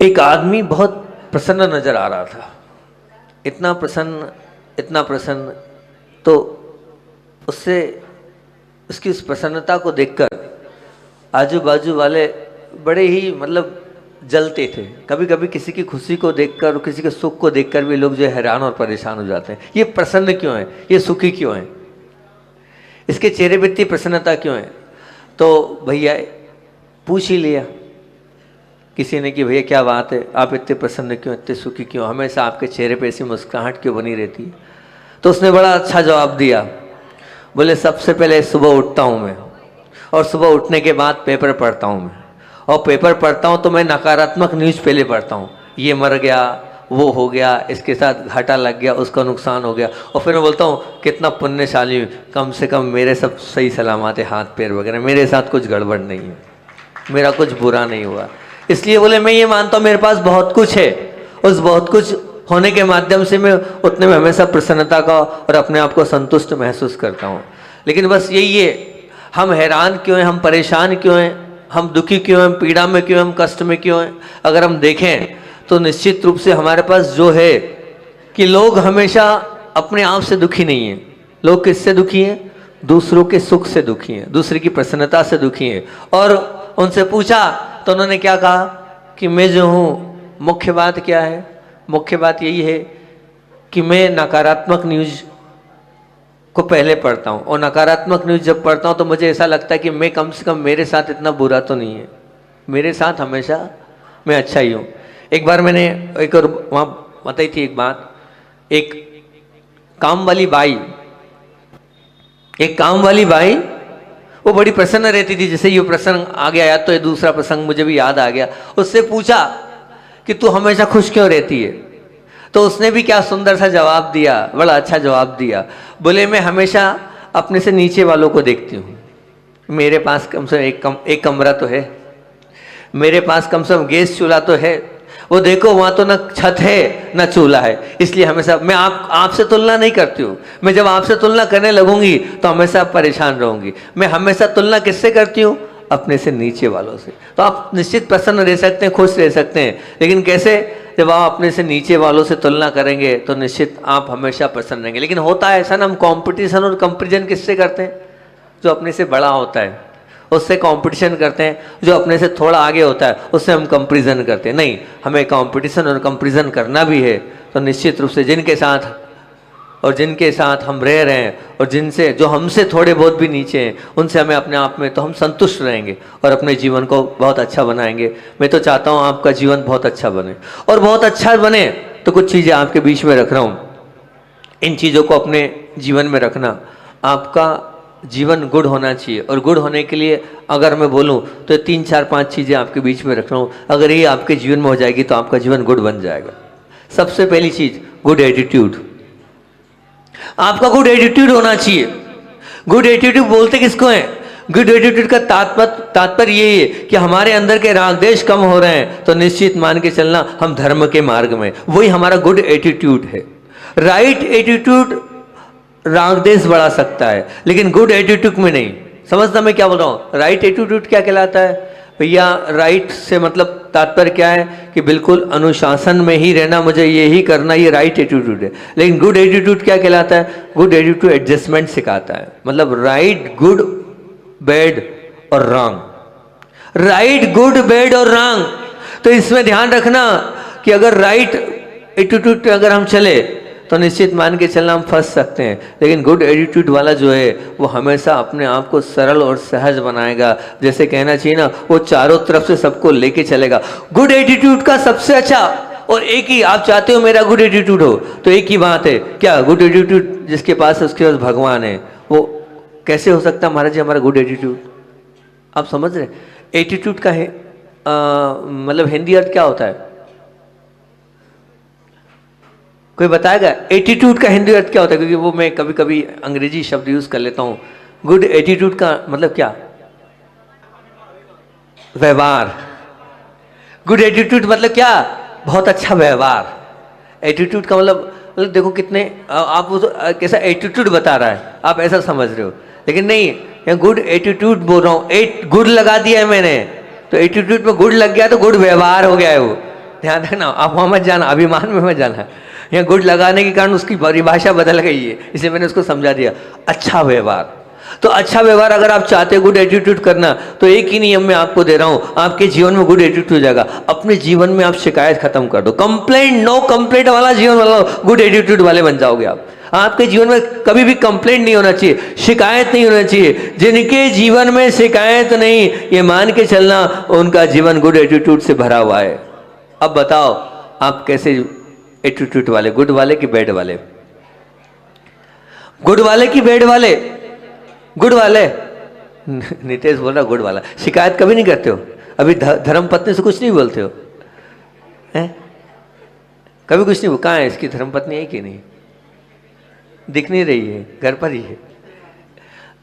एक आदमी बहुत प्रसन्न नजर आ रहा था, इतना प्रसन्न इतना प्रसन्न। तो उससे उसकी उस प्रसन्नता को देखकर आजू बाजू वाले बड़े ही मतलब जलते थे। कभी कभी किसी की खुशी को देखकर और किसी के सुख को देखकर भी लोग जो है हैरान और परेशान हो जाते हैं। ये प्रसन्न क्यों है, ये सुखी क्यों है, इसके चेहरे पर इतनी प्रसन्नता क्यों है? तो भैया पूछ ही लिया किसी ने कि भैया क्या बात है, आप इतने प्रसन्न क्यों, इतने सुखी क्यों, हमेशा आपके चेहरे पे ऐसी मुस्कुराहट क्यों बनी रहती है? तो उसने बड़ा अच्छा जवाब दिया। बोले सबसे पहले सुबह उठता हूँ मैं, और सुबह उठने के बाद पेपर पढ़ता हूँ मैं, और पेपर पढ़ता हूँ तो मैं नकारात्मक न्यूज़ पहले पढ़ता हूँ, ये मर गया, वो हो गया, इसके साथ घाटा लग गया, उसका नुकसान हो गया, और फिर मैं बोलता हूँ कितना पुण्यशाली हूँ, कम से कम मेरे सब सही सलामत है, हाथ पैर वगैरह, मेरे साथ कुछ गड़बड़ नहीं है, मेरा कुछ बुरा नहीं हुआ। इसलिए बोले मैं ये मानता हूँ मेरे पास बहुत कुछ है, उस बहुत कुछ होने के माध्यम से मैं उतने में हमेशा प्रसन्नता का और अपने आप को संतुष्ट महसूस करता हूँ। लेकिन बस यही है, हम हैरान क्यों हैं, हम परेशान क्यों हैं, हम दुखी क्यों हैं, पीड़ा में क्यों हैं, हम कष्ट में क्यों हैं? अगर हम देखें तो निश्चित रूप से हमारे पास जो है कि लोग हमेशा अपने आप से दुखी नहीं हैं। लोग किससे दुखी हैं? दूसरों के सुख से दुखी हैं, दूसरे की प्रसन्नता से दुखी हैं। और उनसे पूछा तो उन्होंने क्या कहा कि मैं जो हूँ, मुख्य बात क्या है? मुख्य बात यही है कि मैं नकारात्मक न्यूज़ को पहले पढ़ता हूँ, और नकारात्मक न्यूज़ जब पढ़ता हूँ तो मुझे ऐसा लगता है कि मैं कम से कम मेरे साथ इतना बुरा तो नहीं है, मेरे साथ हमेशा मैं अच्छा ही हूँ। एक बार मैंने एक और वहाँ बताई थी एक बात, एक काम वाली बाई वो बड़ी प्रसन्न रहती थी। जैसे ये प्रसंग आ गया याद तो ये दूसरा प्रसंग मुझे भी याद आ गया। उससे पूछा कि तू हमेशा खुश क्यों रहती है? तो उसने भी क्या सुंदर सा जवाब दिया, बड़ा अच्छा जवाब दिया। बोले मैं हमेशा अपने से नीचे वालों को देखती हूँ, मेरे पास कम से कम एक कमरा तो है, मेरे पास कम से कम गैस चूल्हा तो है, वो देखो वहाँ तो न छत है न चूल्हा है। इसलिए हमेशा मैं आपसे तुलना नहीं करती हूँ। मैं जब आपसे तुलना करने लगूंगी तो हमेशा परेशान रहूंगी। मैं हमेशा तुलना किससे करती हूँ? अपने से नीचे वालों से। तो आप निश्चित प्रसन्न रह सकते हैं, खुश रह सकते हैं, लेकिन कैसे? जब आप अपने से नीचे वालों से तुलना करेंगे तो निश्चित आप हमेशा प्रसन्न रहेंगे। लेकिन होता है ऐसा ना, हम कंपटीशन और कंपैरिजन किससे करते हैं? जो अपने से बड़ा होता है उससे कंपटीशन करते हैं, जो अपने से थोड़ा आगे होता है उससे हम कंपैरिजन करते हैं। नहीं, हमें कंपटीशन और कंपैरिजन करना भी है तो निश्चित रूप से जिनके साथ हम रह रहे हैं और जिनसे जो हमसे थोड़े बहुत भी नीचे हैं उनसे हमें अपने आप में तो हम संतुष्ट रहेंगे और अपने जीवन को बहुत अच्छा बनाएंगे। मैं तो चाहता हूँ आपका जीवन बहुत अच्छा बने, और बहुत अच्छा बने तो कुछ चीज़ें आपके बीच में रख रहा हूँ। इन चीज़ों को अपने जीवन में रखना, आपका जीवन गुड होना चाहिए। और गुड होने के लिए अगर मैं बोलूं तो 3 4 5 चीज़ें आपके बीच में रख रहा हूँ। अगर ये आपके जीवन में हो जाएगी तो आपका जीवन गुड बन जाएगा। सबसे पहली चीज़, गुड एटीट्यूड। आपका गुड एटीट्यूड होना चाहिए। गुड एटीट्यूड बोलते किसको है? गुड एटीट्यूड का तात्पर्य यही है कि हमारे अंदर के राग देश कम हो रहे हैं तो निश्चित मान के चलना हम धर्म के मार्ग में, वही हमारा गुड एटीट्यूड है। राइट एटीट्यूड राग देश बढ़ा सकता है, लेकिन गुड एटीट्यूड में नहीं। समझना मैं क्या बोल रहा हूँ? राइट एटीट्यूड क्या कहलाता है भैया? राइट से मतलब तात्पर्य क्या है कि बिल्कुल अनुशासन में ही रहना, मुझे यही करना, ये राइट एटीट्यूड है। लेकिन गुड एटीट्यूड क्या कहलाता है? गुड एटीट्यूड एडजस्टमेंट सिखाता है। मतलब राइट, गुड, बैड और रॉन्ग। राइट, गुड, बैड और रॉन्ग। तो इसमें ध्यान रखना कि अगर राइट एटीट्यूड पे अगर हम चले तो निश्चित मान के चलना हम फंस सकते हैं। लेकिन गुड एटीट्यूड वाला जो है वो हमेशा अपने आप को सरल और सहज बनाएगा। जैसे कहना चाहिए ना, वो चारों तरफ से सबको लेके चलेगा। गुड एटीट्यूड का सबसे अच्छा, और एक ही आप चाहते हो मेरा गुड एटीट्यूड हो तो एक ही बात है, क्या? गुड एटीट्यूड जिसके पास है उसके पास भगवान है। वो कैसे हो सकता है महाराज जी हमारा गुड एटीट्यूड? आप समझ रहे? एटीट्यूड का है मतलब हिंदी अर्थ क्या होता है? कोई बताएगा एटीट्यूड का हिंदी अर्थ क्या होता है? क्योंकि वो मैं कभी कभी अंग्रेजी शब्द यूज कर लेता हूँ। गुड एटीट्यूड का मतलब क्या? व्यवहार। गुड एटीट्यूड मतलब क्या? बहुत अच्छा व्यवहार। एटीट्यूड का मतलब देखो कितने आप वो कैसा एटीट्यूड बता रहा है, आप ऐसा समझ रहे हो, लेकिन नहीं, यहाँ गुड एटीट्यूड बोल रहा हूँ। गुड लगा दिया है मैंने, तो एटीट्यूड में गुड लग गया तो गुड व्यवहार हो गया है वो। ध्यान रखना, आप वहाँ मत जाना, अभिमान में मत जाना। यहाँ गुड लगाने के कारण उसकी परिभाषा बदल गई है, इसे मैंने उसको समझा दिया। अच्छा व्यवहार, तो अच्छा व्यवहार अगर आप चाहते हो गुड एटीट्यूड करना, तो एक ही नियम में आपको दे रहा हूं, आपके जीवन में गुड एटीट्यूड हो जाएगा। अपने जीवन में आप शिकायत खत्म कर दो, कंप्लेंट, नो कंप्लेंट वाला जीवन वाला गुड एटीट्यूड वाले बन जाओगे आप। आपके जीवन में कभी भी कंप्लेंट नहीं होना चाहिए, शिकायत नहीं होना चाहिए। जिनके जीवन में शिकायत नहीं, ये मान के चलना उनका जीवन गुड एटीट्यूड से भरा हुआ है। अब बताओ आप कैसे एटीट्यूड वाले, गुड वाले कि बैड वाले? गुड वाले कि बैड वाले? गुड वाले। नितेश बोल रहा गुड वाला। शिकायत कभी नहीं करते हो? अभी धर्म पत्नी से कुछ नहीं बोलते हो हैं? कभी कुछ नहीं? कहाँ है इसकी धर्म पत्नी? है कि नहीं? दिख नहीं रही है, घर पर ही है।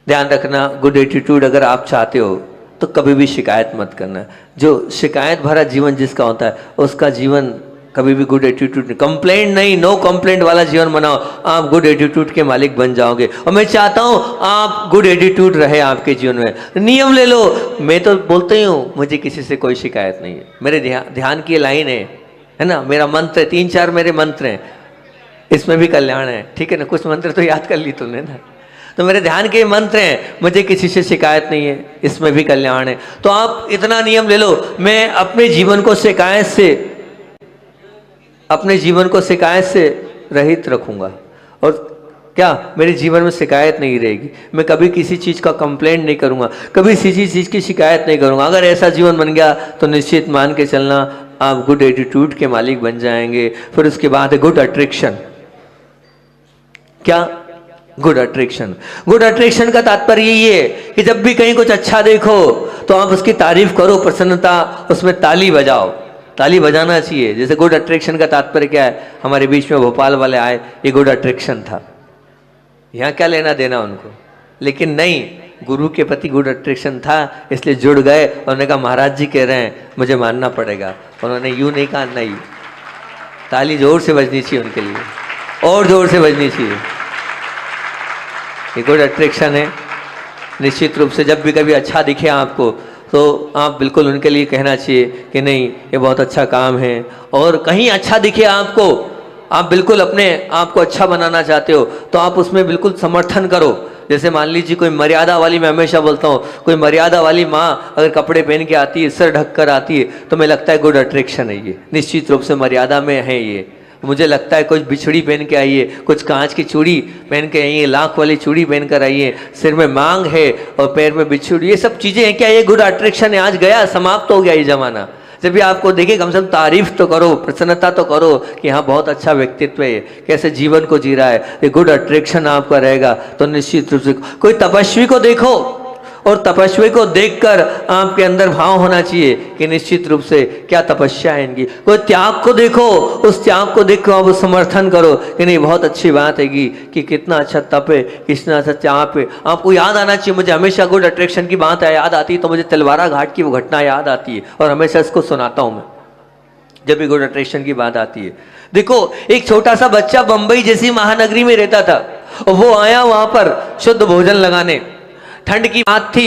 ध्यान रखना, गुड एटीट्यूड अगर आप चाहते हो तो कभी भी शिकायत मत करना। जो शिकायत भरा जीवन जिसका होता है उसका जीवन कभी भी गुड एटीट्यूड नहीं, कंप्लेंट नहीं, नो कंप्लेंट वाला जीवन बनाओ, आप गुड एटीट्यूड के मालिक बन जाओगे। और मैं चाहता हूं आप गुड एटीट्यूड रहे आपके जीवन में। नियम ले लो, मैं तो बोलते ही हूँ मुझे किसी से कोई शिकायत नहीं है। मेरे ध्यान की लाइन है ना, मेरा मंत्र है, 3-4 मेरे मंत्र हैं, इसमें भी कल्याण है, ठीक है ना? कुछ मंत्र तो याद कर ली तुमने ना, तो मेरे ध्यान के मंत्र हैं, मुझे किसी से शिकायत नहीं है, इसमें भी कल्याण है। तो आप इतना नियम ले लो, मैं अपने जीवन को शिकायत से, अपने जीवन को शिकायत से रहित रखूंगा। और क्या मेरे जीवन में शिकायत नहीं रहेगी, मैं कभी किसी चीज़ का कंप्लेंट नहीं करूंगा, कभी किसी चीज़ की शिकायत नहीं करूंगा। अगर ऐसा जीवन बन गया तो निश्चित मान के चलना आप गुड एटीट्यूड के मालिक बन जाएंगे। फिर उसके बाद है गुड अट्रैक्शन। क्या? Good attraction. गुड अट्रैक्शन का तात्पर्य यही है कि जब भी कहीं कुछ अच्छा देखो तो आप उसकी तारीफ करो, प्रसन्नता, उसमें ताली बजाओ, ताली बजाना चाहिए। जैसे गुड अट्रैक्शन का तात्पर्य क्या है? हमारे बीच में भोपाल वाले आए, ये गुड अट्रैक्शन था, यहाँ क्या लेना देना उनको, लेकिन नहीं, गुरु के प्रति गुड अट्रैक्शन था इसलिए जुड़ गए। उन्होंने कहा महाराज जी कह रहे हैं मुझे मानना पड़ेगा। उन्होंने यूं नहीं कहा, नहीं, ताली जोर से बजनी चाहिए उनके लिए, और जोर से बजनी चाहिए। ये गुड अट्रैक्शन है। निश्चित रूप से जब भी कभी अच्छा दिखे आपको तो आप बिल्कुल उनके लिए कहना चाहिए कि नहीं ये बहुत अच्छा काम है। और कहीं अच्छा दिखे आपको, आप बिल्कुल अपने आप को अच्छा बनाना चाहते हो तो आप उसमें बिल्कुल समर्थन करो। जैसे मान लीजिए कोई मर्यादा वाली, मैं हमेशा बोलता हूँ, कोई मर्यादा वाली माँ अगर कपड़े पहन के आती है, सर ढक कर आती है, तो मैं लगता है गुड अट्रैक्शन है ये, निश्चित रूप से मर्यादा में है ये। मुझे लगता है कुछ बिछड़ी पहन के आइए, कुछ कांच की चूड़ी पहन के आइए, लाख वाली चूड़ी पहन कर आइए, सिर में मांग है और पैर में बिछड़ी, ये सब चीज़ें हैं क्या? ये गुड अट्रैक्शन है? आज गया, समाप्त हो गया ये जमाना। जब भी आपको देखे कम से कम तारीफ तो करो, प्रसन्नता तो करो कि हाँ बहुत अच्छा व्यक्तित्व है, कैसे जीवन को जी रहा है, ये गुड अट्रैक्शन आपका रहेगा। तो निश्चित रूप से कोई तपस्वी को देखो और तपस्वी को देखकर आपके अंदर भाव होना चाहिए कि निश्चित रूप से क्या तपस्या है इनकी। कोई त्याग को देखो, उस त्याग को देखकर आप समर्थन करो कि नहीं बहुत अच्छी बात है कि कितना अच्छा तप है, कितना अच्छा त्याग है। आपको याद आना चाहिए, मुझे हमेशा गुड अट्रैक्शन की बात याद आती है तो मुझे तलवारा घाट की वो घटना याद आती है और हमेशा इसको सुनाता हूँ मैं जब भी गुड अट्रैक्शन की बात आती है। देखो एक छोटा सा बच्चा बंबई जैसी महानगरी में रहता था और वो आया वहां पर शुद्ध भोजन लगाने। ठंड की बात थी,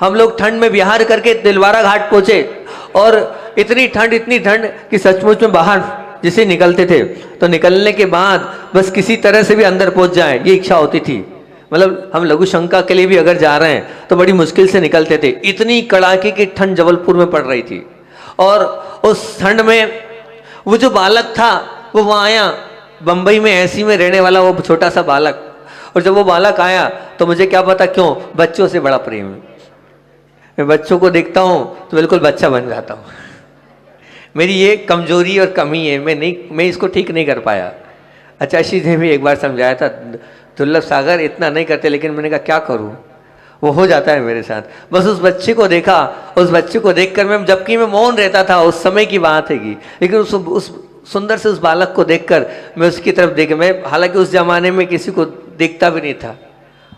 हम लोग ठंड में विहार करके दिलवारा घाट पहुंचे और इतनी ठंड कि सचमुच में बाहर जैसे निकलते थे तो निकलने के बाद बस किसी तरह से भी अंदर पहुंच जाए ये इच्छा होती थी। मतलब हम लघु शंका के लिए भी अगर जा रहे हैं तो बड़ी मुश्किल से निकलते थे, इतनी कड़ाके की ठंड जबलपुर में पड़ रही थी। और उस ठंड में वो जो बालक था वो वहाँ आया, बम्बई में ऐसी में रहने वाला वो छोटा सा बालक। और जब वो बालक आया तो मुझे क्या पता क्यों बच्चों से बड़ा प्रेम है। मैं बच्चों को देखता हूँ तो बिल्कुल बच्चा बन जाता हूँ। मेरी ये कमजोरी और कमी है, मैं इसको ठीक नहीं कर पाया। अचाशी ने भी एक बार समझाया था, दुर्लभ सागर इतना नहीं करते, लेकिन मैंने कहा क्या करूँ, वो हो जाता है मेरे साथ। बस उस बच्चे को देखा, उस बच्चे को देखकर मैं, जबकि मैं मौन रहता था, उस समय की बात है, लेकिन उस सुंदर से उस बालक को देखकर मैं उसकी तरफ देखे। मैं हालांकि उस जमाने में किसी को देखता भी नहीं था,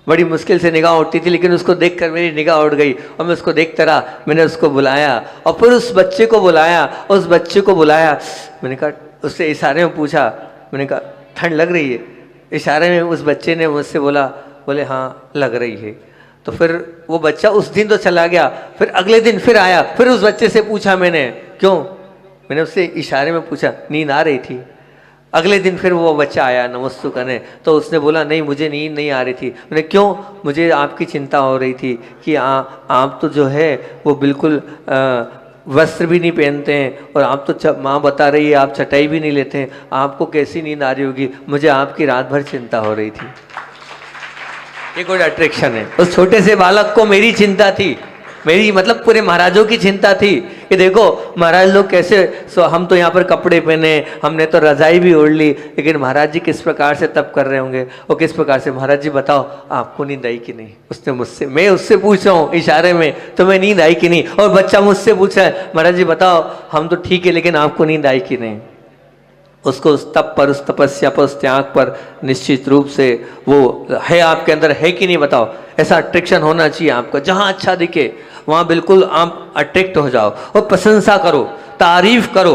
बड़ी मुश्किल से निगाह उठती थी, लेकिन उसको देखकर मेरी निगाह उठ गई और मैं उसको देखता रहा। मैंने उसको बुलाया और फिर उस बच्चे को बुलाया, मैंने कहा, उससे इशारे में पूछा, मैंने कहा ठंड लग रही है? इशारे में उस बच्चे ने मुझसे बोले हाँ लग रही है। तो फिर वो बच्चा उस दिन तो चला गया, फिर अगले दिन फिर आया, फिर उस बच्चे से पूछा मैंने, क्यों मैंने उससे इशारे में पूछा नींद आ रही थी। अगले दिन फिर वो बच्चा आया नमस्ते करने, तो उसने बोला नहीं मुझे नींद नहीं आ रही थी। मैंने क्यों? मुझे आपकी चिंता हो रही थी कि आप तो जो है वो बिल्कुल वस्त्र भी नहीं पहनते हैं, और आप तो माँ बता रही है आप चटाई भी नहीं लेते हैं, आपको कैसी नींद आ रही होगी? मुझे आपकी रात भर चिंता हो रही थी। ये कोई अट्रैक्शन है? उस छोटे से बालक को मेरी चिंता थी, मेरी मतलब पूरे महाराजों की चिंता थी कि देखो महाराज लोग कैसे, हम तो यहाँ पर कपड़े पहने, हमने तो रजाई भी ओढ़ ली, लेकिन महाराज जी किस प्रकार से तप कर रहे होंगे और किस प्रकार से। महाराज जी बताओ आपको नींद आई कि नहीं? उसने मुझसे, मैं उससे पूछ रहा हूँ इशारे में, तुम्हें नींद आई कि नहीं? और बच्चा मुझसे पूछ रहा है महाराज जी बताओ हम तो ठीक है लेकिन आपको नींद आई कि नहीं? उसको उस तप पर, उस तपस्या पर, उस त्याग पर निश्चित रूप से वो है आपके अंदर है कि नहीं बताओ? ऐसा अट्रैक्शन होना चाहिए आपका। जहां अच्छा दिखे वहां बिल्कुल आप अट्रैक्ट हो जाओ और प्रशंसा करो, तारीफ करो।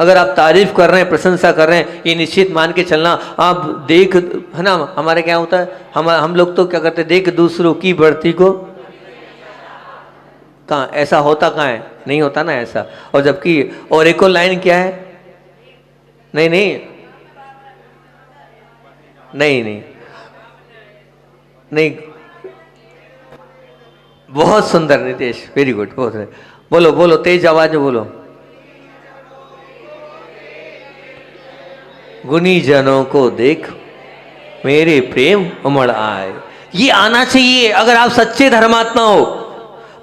अगर आप तारीफ कर रहे हैं, प्रशंसा कर रहे हैं, ये निश्चित मान के चलना आप देख, है ना, हमारे क्या होता है, हम लोग तो क्या करते हैं, देख दूसरों की बढ़ती को, कहाँ ऐसा होता, कहाँ है, नहीं होता ना ऐसा। और जबकि और एक और लाइन क्या है, नहीं नहीं नहीं नहीं नहीं, बहुत सुंदर नितेश, वेरी गुड, बहुत है। बोलो बोलो तेज आवाज में बोलो। गुणी जनों को देख मेरे प्रेम उमड़ आए, ये आना चाहिए। अगर आप सच्चे धर्मात्मा हो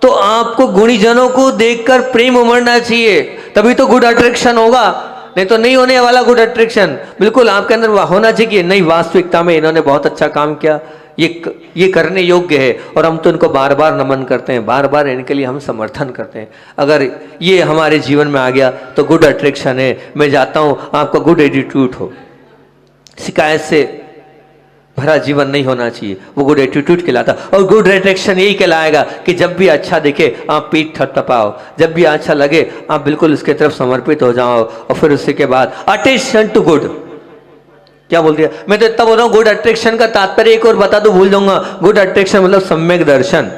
तो आपको गुणीजनों को देखकर प्रेम उमड़ना चाहिए, तभी तो गुड अट्रैक्शन होगा, नहीं तो नहीं होने वाला गुड अट्रैक्शन। बिल्कुल आपके अंदर होना चाहिए नहीं, वास्तविकता में इन्होंने बहुत अच्छा काम किया, ये करने योग्य है, और हम तो इनको बार बार नमन करते हैं, बार बार इनके लिए हम समर्थन करते हैं। अगर ये हमारे जीवन में आ गया तो गुड अट्रैक्शन है। मैं जाता हूँ, आपका गुड एटीट्यूड हो, शिकायत से भरा जीवन नहीं होना चाहिए, वो गुड एटीट्यूड कहलाता। और गुड अट्रैक्शन यही कहलाएगा कि जब भी अच्छा दिखे आप पीठ थपथपाओ, जब भी अच्छा लगे आप बिल्कुल उसके तरफ समर्पित हो जाओ, और फिर उसके बाद अटेंशन टू गुड। क्या बोल दिया मैं तो इतना बोल रहा हूँ। गुड अट्रैक्शन का तात्पर्य एक और बता दो, भूल जाऊंगा। गुड अट्रैक्शन मतलब सम्यक दर्शन।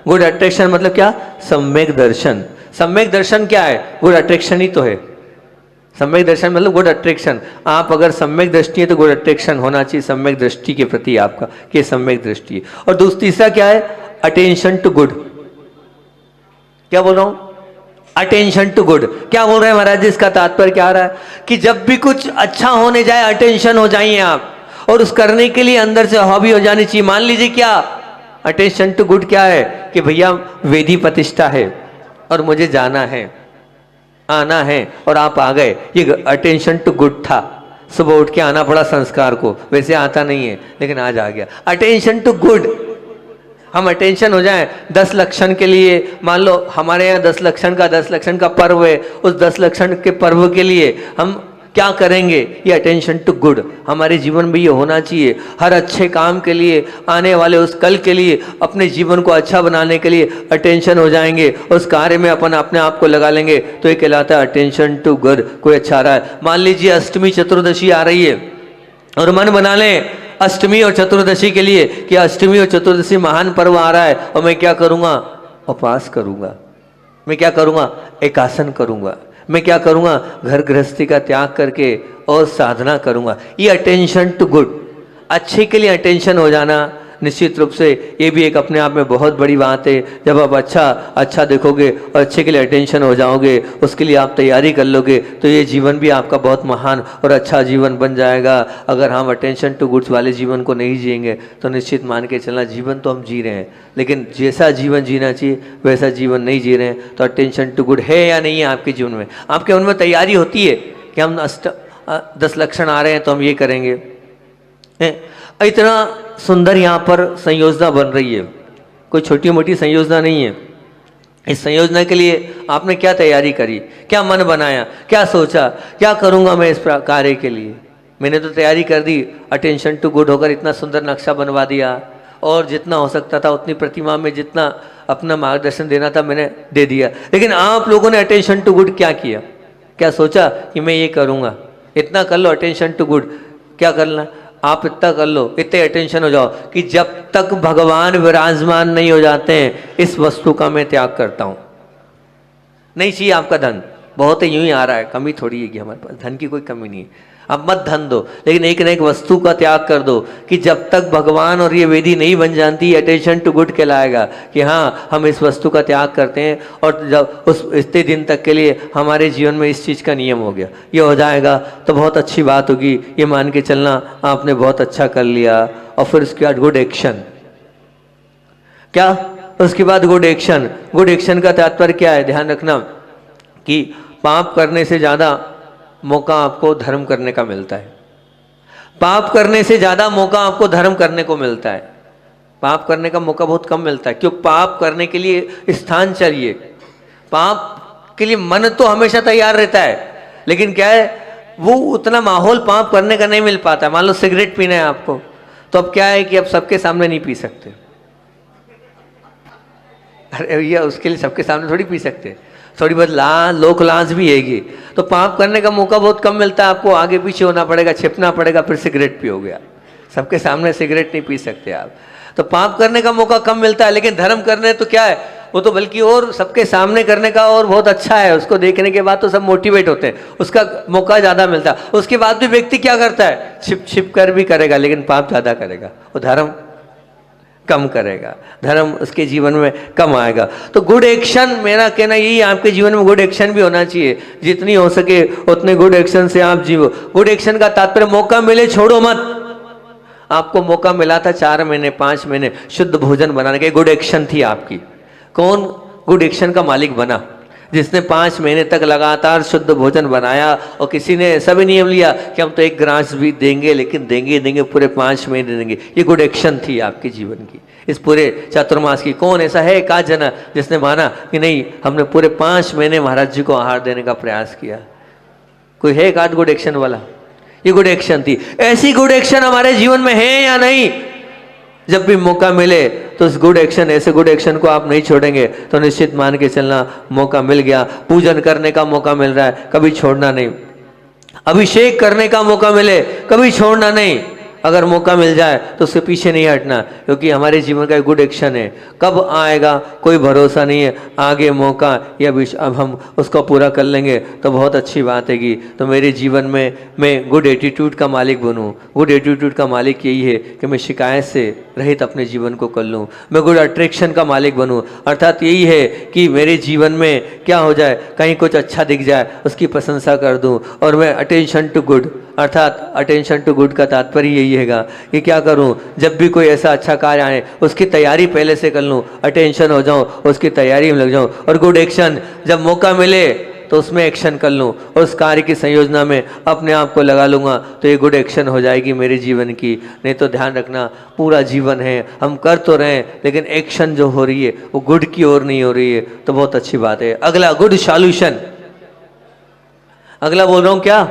गुड अट्रैक्शन मतलब क्या? सम्यक दर्शन। सम्यक दर्शन क्या है? गुड अट्रैक्शन ही तो है। सम्यक दर्शन मतलब गुड अट्रैक्शन। आप अगर सम्यक दृष्टि है तो गुड अट्रैक्शन होना चाहिए सम्यक दृष्टि के प्रति आपका, कि सम्यक दृष्टि है। और तीसरा क्या है? Attention to good. क्या बोल रहा हूं? Attention to good. क्या बोल रहे हैं महाराज जी? इसका तात्पर्य क्या आ रहा है कि जब भी कुछ अच्छा होने जाए अटेंशन हो जाइए आप, और उस करने के लिए अंदर से हॉबी हो जानी चाहिए। मान लीजिए क्या अटेंशन टू गुड क्या है कि भैया वेदी प्रतिष्ठा है और मुझे जाना है, आना है, और आप आ गए, ये अटेंशन टू गुड था। सुबह उठ के आना पड़ा संस्कार को, वैसे आता नहीं है लेकिन आज आ गया, अटेंशन टू गुड। हम अटेंशन हो जाए 10 लक्षण के लिए। मान लो हमारे यहाँ 10 लक्षण का पर्व है, उस 10 लक्षण के पर्व के लिए हम क्या करेंगे? ये अटेंशन टू गुड हमारे जीवन में ये होना चाहिए। हर अच्छे काम के लिए, आने वाले उस कल के लिए, अपने जीवन को अच्छा बनाने के लिए अटेंशन हो जाएंगे, उस कार्य में अपन अपने आप को लगा लेंगे, तो ये कहलाता है अटेंशन टू गुड। कोई अच्छा रहा है, मान लीजिए अष्टमी चतुर्दशी आ रही है और मन बना लें अष्टमी और चतुर्दशी के लिए कि अष्टमी और चतुर्दशी महान पर्व आ रहा है और मैं क्या करूंगा? उपवास करूंगा। मैं क्या करूंगा? एकासन करूंगा। मैं क्या करूंगा? घर गृहस्थी का त्याग करके और साधना करूंगा। ये अटेंशन टू गुड, अच्छे के लिए अटेंशन हो जाना निश्चित रूप से ये भी एक अपने आप में बहुत बड़ी बात है। जब आप अच्छा देखोगे और अच्छे के लिए अटेंशन हो जाओगे, उसके लिए आप तैयारी कर लोगे, तो ये जीवन भी आपका बहुत महान और अच्छा जीवन बन जाएगा। अगर हम अटेंशन टू गुड्स वाले जीवन को नहीं जिएंगे तो निश्चित मान के चलना जीवन तो हम जी रहे हैं, लेकिन जैसा जीवन जीना चाहिए वैसा जीवन नहीं जी रहे हैं। तो अटेंशन टू गुड है या नहीं है आपके जीवन में? आपके मन में तैयारी होती है कि हम 10 लक्षण आ रहे हैं तो हम ये करेंगे। इतना सुंदर यहाँ पर संयोजना बन रही है, कोई छोटी मोटी संयोजना नहीं है। इस संयोजना के लिए आपने क्या तैयारी करी, क्या मन बनाया, क्या सोचा, क्या करूँगा मैं इस कार्य के लिए? मैंने तो तैयारी कर दी, अटेंशन टू गुड होकर इतना सुंदर नक्शा बनवा दिया, और जितना हो सकता था उतनी प्रतिमा में जितना अपना मार्गदर्शन देना था मैंने दे दिया। लेकिन आप लोगों ने अटेंशन टू गुड क्या किया? क्या सोचा कि मैं ये करूँगा? इतना कर लो अटेंशन टू गुड। क्या करना? आप इतना कर लो, इतने अटेंशन हो जाओ कि जब तक भगवान विराजमान नहीं हो जाते हैं इस वस्तु का मैं त्याग करता हूं। नहीं चाहिए आपका धन, बहुत है, यूं ही आ रहा है, कमी थोड़ी है कि हमारे पास धन की कोई कमी नहीं है। अब मत धन दो, लेकिन एक न एक वस्तु का त्याग कर दो कि जब तक भगवान और ये वेदी नहीं बन जाती, अटेंशन टू गुड कहलाएगा कि हाँ हम इस वस्तु का त्याग करते हैं, और जब उस इतने दिन तक के लिए हमारे जीवन में इस चीज़ का नियम हो गया, ये हो जाएगा तो बहुत अच्छी बात होगी, ये मान के चलना आपने बहुत अच्छा कर लिया। और फिर उसके बाद गुड एक्शन, क्या उसके बाद गुड एक्शन। गुड एक्शन का तात्पर्य क्या है, ध्यान रखना कि पाप करने से ज़्यादा मौका आपको धर्म करने का मिलता है। पाप करने से ज़्यादा मौका आपको धर्म करने को मिलता है। पाप करने का मौका बहुत कम मिलता है, क्यों? पाप करने के लिए स्थान चाहिए, पाप के लिए मन तो हमेशा तैयार रहता है, लेकिन क्या है वो उतना माहौल पाप करने का नहीं मिल पाता। मान लो सिगरेट पीना है आपको, तो अब क्या है कि अब सबके सामने नहीं पी सकते। अरे भैया उसके लिए सबके सामने थोड़ी पी सकते, थोड़ी बहुत लोक लाज भी हैगी। तो पाप करने का मौका बहुत कम मिलता है, आपको आगे पीछे होना पड़ेगा, छिपना पड़ेगा, फिर सिगरेट पियोगे आप। सबके सामने सिगरेट नहीं पी सकते आप। तो पाप करने का मौका कम मिलता है, लेकिन धर्म करने तो क्या है, वो तो बल्कि और सबके सामने करने का और बहुत अच्छा है। उसको देखने के बाद तो सब मोटिवेट होते हैं, उसका मौका ज़्यादा मिलता है। उसके बाद भी व्यक्ति क्या करता है, छिप छिप कर भी करेगा, लेकिन पाप ज़्यादा करेगा, वो धर्म कम करेगा, धर्म उसके जीवन में कम आएगा। तो गुड एक्शन, मेरा कहना यही, आपके जीवन में गुड एक्शन भी होना चाहिए। जितनी हो सके उतने गुड एक्शन से आप जीवो। गुड एक्शन का तात्पर्य मौका मिले छोड़ो मत। आपको मौका मिला था 4 महीने 5 महीने शुद्ध भोजन बनाने के, गुड एक्शन थी आपकी। कौन गुड एक्शन का मालिक बना? जिसने 5 महीने तक लगातार शुद्ध भोजन बनाया, और किसी ने ऐसा भी नियम लिया कि हम तो 1 ग्रास भी देंगे, लेकिन देंगे पूरे 5 महीने देंगे। ये गुड एक्शन थी आपके जीवन की, इस पूरे चातुर्मास की। कौन ऐसा है का जना जिसने माना कि नहीं हमने पूरे 5 महीने महाराज जी को आहार देने का प्रयास किया? कोई है एक आध गुड एक्शन वाला? ये गुड एक्शन थी। ऐसी गुड एक्शन हमारे जीवन में है या नहीं? जब भी मौका मिले तो उस गुड एक्शन, ऐसे गुड एक्शन को आप नहीं छोड़ेंगे तो निश्चित मान के चलना मौका मिल गया। पूजन करने का मौका मिल रहा है, कभी छोड़ना नहीं। अभिषेक करने का मौका मिले, कभी छोड़ना नहीं। अगर मौका मिल जाए तो उससे पीछे नहीं हटना, क्योंकि हमारे जीवन का एक गुड एक्शन है। कब आएगा कोई भरोसा नहीं है, आगे मौका या अब हम उसको पूरा कर लेंगे तो बहुत अच्छी बात है। तो मेरे जीवन में मैं गुड एटीट्यूड का मालिक बनूं। गुड एटीट्यूड का मालिक यही है कि मैं शिकायत से रहित अपने जीवन को कर लूँ। मैं गुड अट्रैक्शन का मालिक बनूँ, अर्थात यही है कि मेरे जीवन में क्या हो जाए, कहीं कुछ अच्छा दिख जाए उसकी प्रशंसा कर दूँ। और मैं अटेंशन टू गुड, अर्थात अटेंशन टू गुड का तात्पर्य यही हैगा कि क्या करूं, जब भी कोई ऐसा अच्छा कार्य आए उसकी तैयारी पहले से कर लूं, अटेंशन हो जाऊं, उसकी तैयारी में लग जाऊं। और गुड एक्शन, जब मौका मिले तो उसमें एक्शन कर लूं, और उस कार्य की संयोजना में अपने आप को लगा लूंगा, तो ये गुड एक्शन हो जाएगी मेरे जीवन की। नहीं तो ध्यान रखना, पूरा जीवन है हम कर तो रहे हैं, लेकिन एक्शन जो हो रही है वो गुड की ओर नहीं हो रही है, तो बहुत अच्छी बात है। अगला गुड सॉल्यूशन, अगला बोल रहा हूं क्या,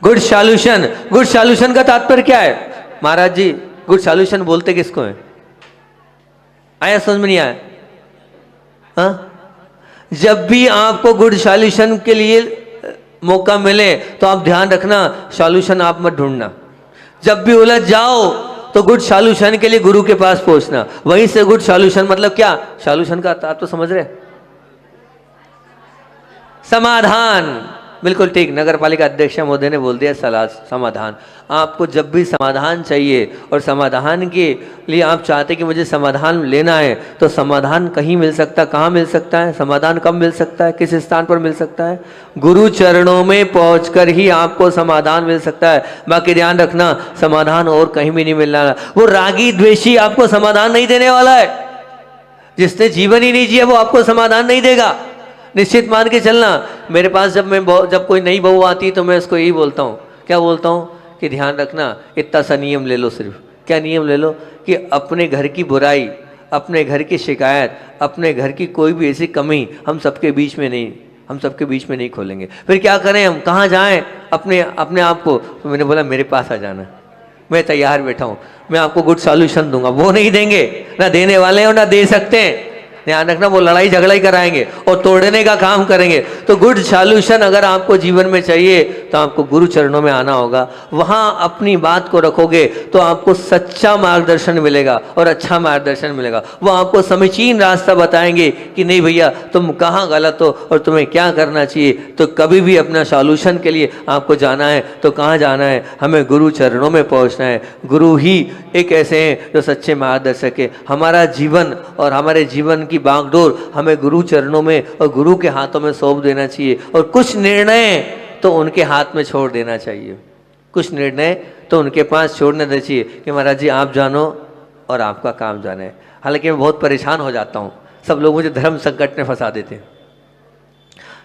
गुड सॉल्यूशन। गुड सॉल्यूशन का तात्पर्य क्या है महाराज जी? गुड सॉल्यूशन बोलते किसको है? आया समझ में नहीं आया? हाँ, जब भी आपको गुड सॉल्यूशन के लिए मौका मिले तो आप ध्यान रखना, सॉल्यूशन आप मत ढूंढना। जब भी उलझ जाओ तो गुड सॉल्यूशन के लिए गुरु के पास पहुंचना। वहीं से गुड सॉल्यूशन मतलब क्या, सॉल्यूशन का आप तो समझ रहे, समाधान। बिल्कुल ठीक, नगर पालिका अध्यक्ष महोदय ने बोल दिया, समाधान। आपको जब भी समाधान चाहिए और समाधान के लिए आप चाहते कि मुझे समाधान लेना है, तो समाधान कहीं मिल सकता, कहाँ मिल सकता है समाधान? कब मिल सकता है, किस स्थान पर मिल सकता है? गुरु चरणों में पहुंचकर ही आपको समाधान मिल सकता है। बाकी ध्यान रखना, समाधान और कहीं भी नहीं मिलना। वो रागी द्वेषी आपको समाधान नहीं देने वाला है। जिसने जीवन ही नहीं जिया वो आपको समाधान नहीं देगा। निश्चित मान के चलना। मेरे पास जब कोई नई बहू आती तो मैं उसको यही बोलता हूँ, क्या बोलता हूँ कि ध्यान रखना, इतना सा नियम ले लो। सिर्फ क्या नियम ले लो कि अपने घर की बुराई, अपने घर की शिकायत, अपने घर की कोई भी ऐसी कमी हम सबके बीच में नहीं खोलेंगे। फिर क्या करें, हम कहाँ जाएं अपने आप को? तो मैंने बोला मेरे पास आ जाना, मैं तैयार बैठा हूँ, मैं आपको गुड सॉल्यूशन दूंगा। वो नहीं देंगे, ना देने वाले हैं और ना दे सकते हैं। ध्यान रखना, वो लड़ाई झगड़ा ही कराएंगे और तोड़ने का काम करेंगे। तो गुड सॉल्यूशन अगर आपको जीवन में चाहिए तो आपको गुरु चरणों में आना होगा। वहां अपनी बात को रखोगे तो आपको सच्चा मार्गदर्शन मिलेगा और अच्छा मार्गदर्शन मिलेगा। वो आपको समीचीन रास्ता बताएंगे कि नहीं भैया तुम कहाँ गलत हो और तुम्हें क्या करना चाहिए। तो कभी भी अपना सॉल्यूशन के लिए आपको जाना है तो कहाँ जाना है, हमें गुरु चरणों में पहुँचना है। गुरु ही एक ऐसे हैं जो सच्चे मार्गदर्शक है। हमारा जीवन और हमारे जीवन की बागडोर हमें गुरु चरणों में और गुरु के हाथों में सौंप देना चाहिए और कुछ निर्णय तो उनके हाथ में छोड़ देना चाहिए। कुछ निर्णय तो उनके पास छोड़ने देना चाहिए कि महाराज जी आप जानो और आपका काम जाने। हालांकि मैं बहुत परेशान हो जाता हूँ, सब लोग मुझे धर्म संकट में फंसा देते हैं,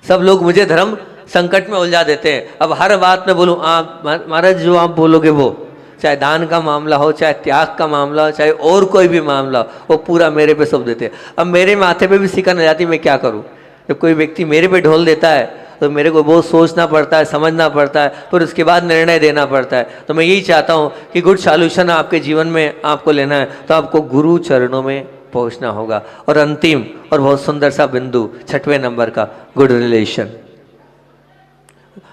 सब लोग मुझे धर्म संकट में उलझा देते हैं। अब हर बात में बोलूँ आप महाराज जो आप बोलोगे वो, चाहे दान का मामला हो, चाहे त्याग का मामला हो, चाहे और कोई भी मामला हो, वो पूरा मेरे पे सौंप देते हैं। अब मेरे माथे पे भी सिकन आ जाती, मैं क्या करूँ। जब कोई व्यक्ति मेरे पे ढोल देता है तो मेरे को बहुत सोचना पड़ता है, समझना पड़ता है, फिर उसके बाद निर्णय देना पड़ता है। तो मैं यही चाहता हूँ कि गुड सॉल्यूशन आपके जीवन में आपको लेना है तो आपको गुरु चरणों में पहुँचना होगा। और अंतिम और बहुत सुंदर सा बिंदु 6वें नंबर का, गुड रिलेशन।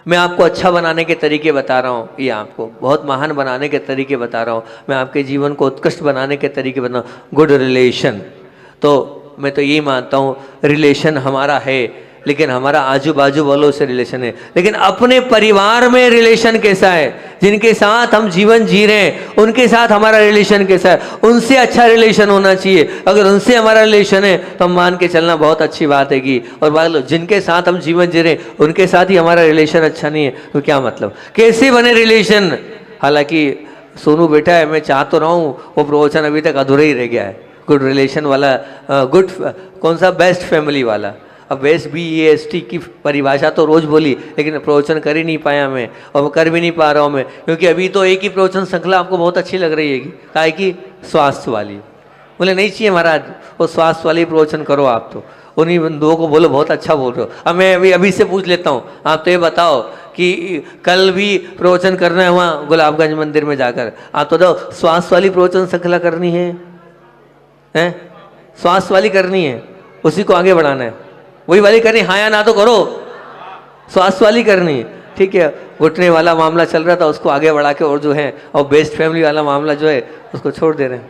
मैं आपको अच्छा बनाने के तरीके बता रहा हूँ, ये आपको बहुत महान बनाने के तरीके बता रहा हूँ, मैं आपके जीवन को उत्कृष्ट बनाने के तरीके बता रहा हूँ। गुड रिलेशन, तो मैं तो यही मानता हूँ रिलेशन हमारा है, लेकिन हमारा आजू बाजू वालों से रिलेशन है, लेकिन अपने परिवार में रिलेशन कैसा है, जिनके साथ हम जीवन जी रहे हैं उनके साथ हमारा रिलेशन कैसा है, उनसे अच्छा रिलेशन होना चाहिए। अगर उनसे हमारा रिलेशन है तो हम मान के चलना बहुत अच्छी बात है कि, और मान लो जिनके साथ हम जीवन जी रहे हैं उनके साथ ही हमारा रिलेशन अच्छा नहीं है तो क्या मतलब, कैसे बने रिलेशन। हालांकि सोनू बेटा है, मैं चाह तो रहा हूँ, वो प्रवचन अभी तक अधूरा ही रह गया है। गुड रिलेशन वाला, गुड कौन सा, बेस्ट फैमिली वाला। अब बेस्ट BEST की परिभाषा तो रोज़ बोली, लेकिन प्रवचन कर ही नहीं पाया मैं, और कर भी नहीं पा रहा हूँ मैं, क्योंकि अभी तो एक ही प्रवचन श्रृंखला आपको बहुत अच्छी लग रही है, काहे की, स्वास्थ्य वाली। बोले नहीं चाहिए महाराज, वो स्वास्थ्य वाली प्रवचन करो आप, तो उन्हीं बंधुओं को बोलो बहुत अच्छा बोल रहे हो। अब मैं अभी से पूछ लेता हूँ, आप तो ये बताओ कि कल भी प्रवचन करना है वहाँ गुलाबगंज मंदिर में जाकर, आप तो दो स्वास्थ्य वाली प्रवचन श्रृंखला करनी है, स्वास्थ्य वाली करनी है, उसी को आगे बढ़ाना है, वही वाली करनी, हाँ या ना तो करो, स्वास्थ्य वाली करनी है, ठीक है। घुटने वाला मामला चल रहा था उसको आगे बढ़ा के, और जो है और बेस्ट फैमिली वाला मामला जो है उसको छोड़ दे रहे हैं।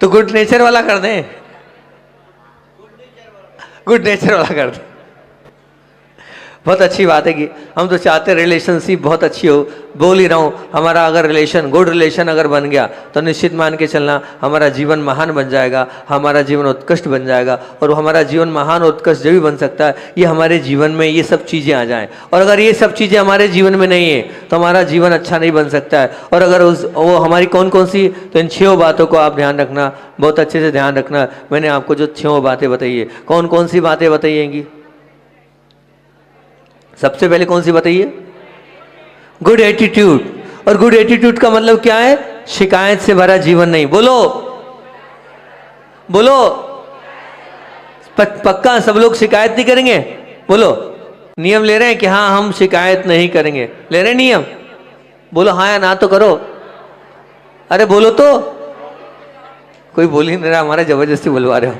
तो गुड नेचर वाला कर दें, गुड नेचर वाला कर दें, बहुत अच्छी बात है कि हम तो चाहते हैं रिलेशनशिप बहुत अच्छी हो। बोल ही रहा हूँ, हमारा अगर रिलेशन, गुड रिलेशन अगर बन गया तो निश्चित मान के चलना हमारा जीवन महान बन जाएगा, हमारा जीवन उत्कृष्ट बन जाएगा। और हमारा जीवन महान उत्कृष्ट जब भी बन सकता है ये हमारे जीवन में ये सब चीज़ें आ जाएं। और अगर ये सब चीज़ें हमारे जीवन में नहीं है तो हमारा जीवन अच्छा नहीं बन सकता है। और अगर वो हमारी कौन कौन सी, तो इन 6 बातों को आप ध्यान रखना, बहुत अच्छे से ध्यान रखना। मैंने आपको जो 6 बातें बताई है, कौन कौन सी बातें बताइएगी, सबसे पहले कौन सी बताइए, गुड एटीट्यूड। और गुड एटीट्यूड का मतलब क्या है, शिकायत से भरा जीवन नहीं। बोलो बोलो, पक्का सब लोग शिकायत नहीं करेंगे, बोलो नियम ले रहे हैं कि हाँ हम शिकायत नहीं करेंगे, ले रहे हैं नियम, बोलो हाँ या ना तो करो, अरे बोलो तो, कोई बोल ही नहीं रहा, हमारा जबरदस्ती बुलवा रहे हो,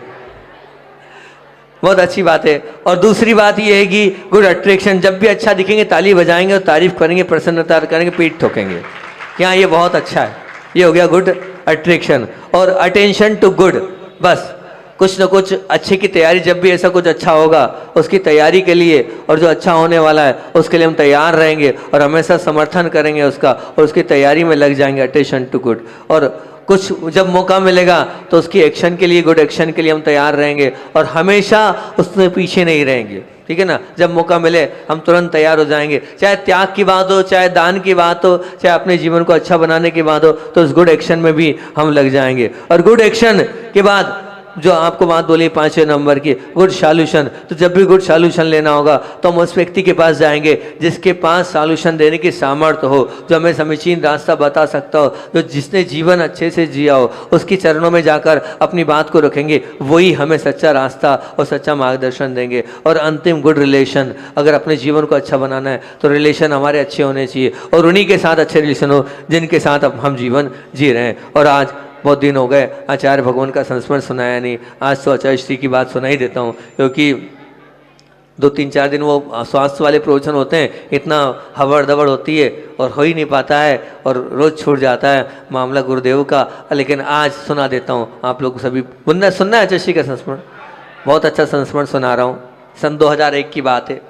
बहुत अच्छी बात है। और दूसरी बात यह है कि गुड अट्रैक्शन, जब भी अच्छा दिखेंगे ताली बजाएंगे और तारीफ करेंगे, प्रसन्नता करेंगे, पीठ ठोकेंगे, क्या ये बहुत अच्छा है, ये हो गया गुड अट्रैक्शन। और अटेंशन टू गुड, बस कुछ न कुछ अच्छे की तैयारी, जब भी ऐसा कुछ अच्छा होगा उसकी तैयारी के लिए, और जो अच्छा होने वाला है उसके लिए हम तैयार रहेंगे और हमेशा समर्थन करेंगे उसका, और उसकी तैयारी में लग जाएंगे, अटेंशन टू गुड। और कुछ जब मौका मिलेगा तो उसकी एक्शन के लिए, गुड एक्शन के लिए हम तैयार रहेंगे और हमेशा उसमें पीछे नहीं रहेंगे, ठीक है ना। जब मौका मिले हम तुरंत तैयार हो जाएंगे, चाहे त्याग की बात हो, चाहे दान की बात हो, चाहे अपने जीवन को अच्छा बनाने की बात हो, तो उस गुड एक्शन में भी हम लग जाएंगे। और गुड एक्शन के बाद जो आपको बात बोली 5वें नंबर की गुड सॉल्यूशन, तो जब भी गुड सॉल्यूशन लेना होगा तो हम उस व्यक्ति के पास जाएंगे जिसके पास सॉल्यूशन देने की सामर्थ्य हो, जो हमें समीचीन रास्ता बता सकता हो, जो जिसने जीवन अच्छे से जिया हो, उसकी चरणों में जाकर अपनी बात को रखेंगे, वही हमें सच्चा रास्ता और सच्चा मार्गदर्शन देंगे। और अंतिम गुड रिलेशन, अगर अपने जीवन को अच्छा बनाना है तो रिलेशन हमारे अच्छे होने चाहिए और उन्हीं के साथ अच्छे रिलेशन हो जिनके साथ अब हम जीवन जी रहे हैं। और आज बहुत दिन हो गए आचार्य भगवान का संस्मरण सुनाया नहीं, आज तो आचार्य श्री की बात सुना ही देता हूँ, क्योंकि 2-3-4 दिन वो स्वास्थ्य वाले प्रवचन होते हैं, इतना हवड़ दबड़ होती है और हो ही नहीं पाता है और रोज़ छूट जाता है मामला गुरुदेव का। लेकिन आज सुना देता हूँ, आप लोग सभी सुनना है आचार्य श्री का संस्मरण, बहुत अच्छा संस्मरण सुना रहा हूँ। सन 2001 की बात है,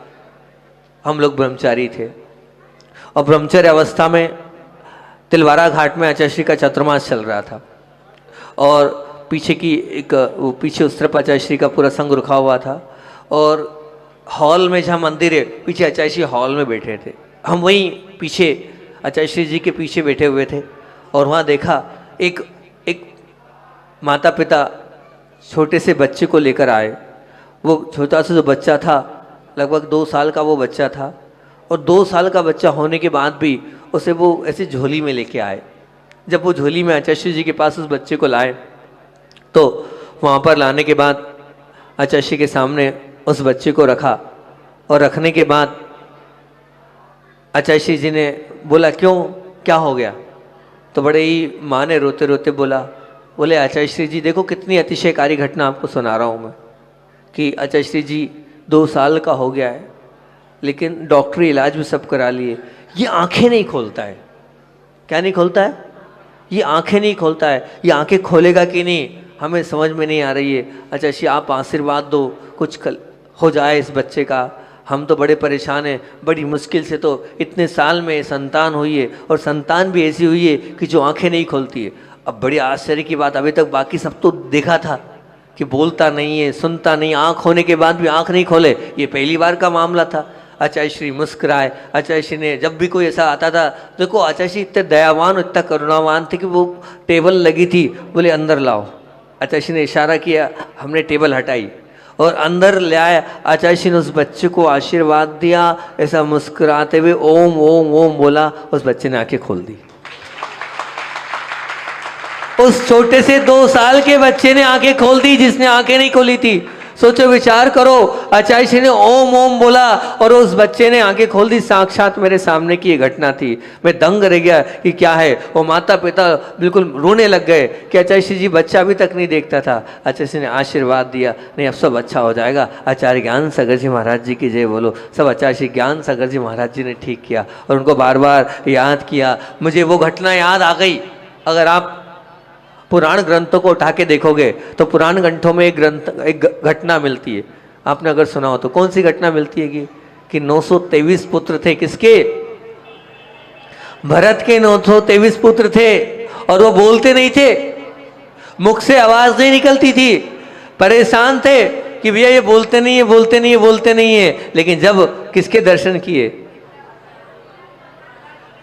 हम लोग ब्रह्मचारी थे और ब्रह्मचर्य अवस्था में तिलवारा घाट में आचार्य श्री का चतुर्मास चल रहा था और पीछे की पीछे उस तरफ आचार्य श्री का पूरा संघ रुका हुआ था और हॉल में जहाँ मंदिर है पीछे आचार्य श्री हॉल में बैठे थे। हम वहीं पीछे आचार्य श्री जी के पीछे बैठे हुए थे और वहाँ देखा एक माता पिता छोटे से बच्चे को लेकर आए। वो छोटा सा जो बच्चा था, लगभग 2 साल का वो बच्चा था और 2 साल का बच्चा होने के बाद भी उसे वो ऐसी झोली में लेके आए। जब वो झोली में आचार्य जी के पास उस बच्चे को लाए तो वहाँ पर लाने के बाद आचार्य के सामने उस बच्चे को रखा और रखने के बाद आचार्य जी ने बोला, क्यों, क्या हो गया? तो बड़े ही माँ ने रोते रोते बोले आचार्य जी देखो कितनी अतिशयकारी घटना आपको सुना रहा हूँ मैं, कि आचार्य जी 2 साल का हो गया है लेकिन डॉक्टरी इलाज भी सब करा लिए, ये आंखें नहीं खोलता है। क्या नहीं खोलता है? ये आंखें नहीं खोलता है। ये आंखें खोलेगा कि नहीं हमें समझ में नहीं आ रही है। अच्छा श्री आप आशीर्वाद दो, कुछ हो जाए इस बच्चे का, हम तो बड़े परेशान हैं, बड़ी मुश्किल से तो इतने साल में संतान हुई है और संतान भी ऐसी हुई है कि जो आंखें नहीं खोलती है। अब बड़ी आश्चर्य की बात, अभी तक बाकी सब तो देखा था कि बोलता नहीं है, सुनता नहीं, आँख होने के बाद भी आँख नहीं खोले, ये पहली बार का मामला था। आचार्य श्री मुस्कुराए। आचार्य श्री ने जब भी कोई ऐसा आता था, देखो आचार्य श्री इतने दयावान इतना करुणावान थे कि वो टेबल लगी थी, बोले अंदर लाओ। आचार्य श्री ने इशारा किया, हमने टेबल हटाई और अंदर ले आया। आचार्य श्री ने उस बच्चे को आशीर्वाद दिया, ऐसा मुस्कुराते हुए ओम ओम ओम बोला, उस बच्चे ने आंखें खोल दी। उस छोटे से 2 साल के बच्चे ने आंखें खोल दी जिसने आंखें नहीं खोली थी। सोचो विचार करो, आचार्य श्री ने ओम ओम बोला और उस बच्चे ने आंखें खोल दी। साक्षात मेरे सामने की ये घटना थी। मैं दंग रह गया कि क्या है। वो माता पिता बिल्कुल रोने लग गए कि आचार्य श्री जी बच्चा अभी तक नहीं देखता था। आचार्य श्री ने आशीर्वाद दिया, नहीं अब सब अच्छा हो जाएगा। आचार्य ज्ञान सागर जी महाराज जी की जय बोलो। सब आचार्य श्री ज्ञान सागर जी महाराज जी ने ठीक किया और उनको बार बार याद किया। मुझे वो घटना याद आ गई। अगर आप पुराण ग्रंथों को उठा के देखोगे तो पुराण ग्रंथों में एक घटना मिलती है, आपने अगर सुना हो तो। कौन सी घटना मिलती है कि 923 पुत्र थे। किसके? भरत के 923 पुत्र थे और वो बोलते नहीं थे, मुख से आवाज नहीं निकलती थी, परेशान थे कि भैया ये बोलते नहीं है, बोलते नहीं है, बोलते नहीं है। लेकिन जब किसके दर्शन किए?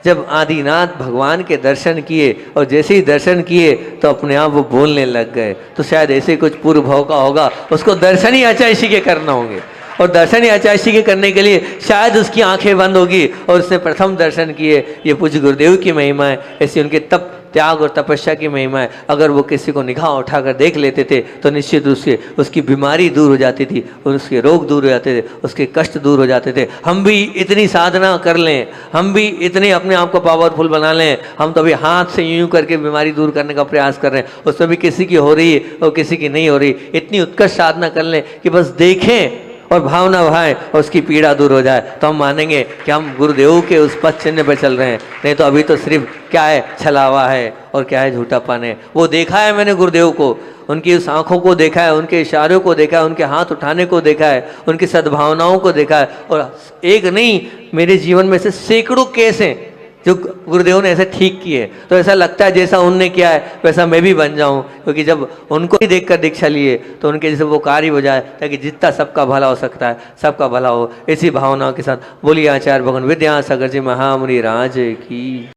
जब आदिनाथ भगवान के दर्शन किए और जैसे ही दर्शन किए तो अपने आप वो बोलने लग गए। तो शायद ऐसे कुछ पूर्व भाव का होगा, उसको दर्शन ही आचार्य श्री के करना होंगे और दर्शन ही आचार्य श्री के करने के लिए शायद उसकी आंखें बंद होगी और उसने प्रथम दर्शन किए। ये पूज्य गुरुदेव की महिमा है, ऐसी उनके तप त्याग और तपस्या की महिमा है। अगर वो किसी को निगाह उठाकर देख लेते थे तो निश्चित रूप से उसकी बीमारी दूर हो जाती थी, उसके रोग दूर हो जाते थे, उसके कष्ट दूर हो जाते थे। हम भी इतनी साधना कर लें, हम भी इतने अपने आप को पावरफुल बना लें, हम तो अभी हाथ से यूं करके बीमारी दूर करने का प्रयास कर रहे हैं, उसमें भी किसी की हो रही है और किसी की नहीं हो रही। इतनी उत्कृष्ट साधना कर लें कि बस देखें और भावना भाए और उसकी पीड़ा दूर हो जाए, तो हम मानेंगे कि हम गुरुदेव के उस पथ चिन्ह पर चल रहे हैं। नहीं तो अभी तो सिर्फ क्या है, छलावा है और क्या है, झूठापन है। वो देखा है मैंने गुरुदेव को, उनकी उस आँखों को देखा है, उनके इशारों को देखा है, उनके हाथ उठाने को देखा है, उनकी सद्भावनाओं को देखा है। और एक नहीं, मेरे जीवन में से सैकड़ों केस हैं जो गुरुदेव ने ऐसे ठीक किए। तो ऐसा लगता है जैसा उनने किया है वैसा मैं भी बन जाऊं, क्योंकि जब उनको ही देखकर दीक्षा लिए तो उनके जैसे वो कार्य हो जाए, ताकि जितना सबका भला हो सकता है सबका भला हो। इसी भावनाओं के साथ बोलिए आचार्य भगवान विद्यासागर जी महामुनि राज की।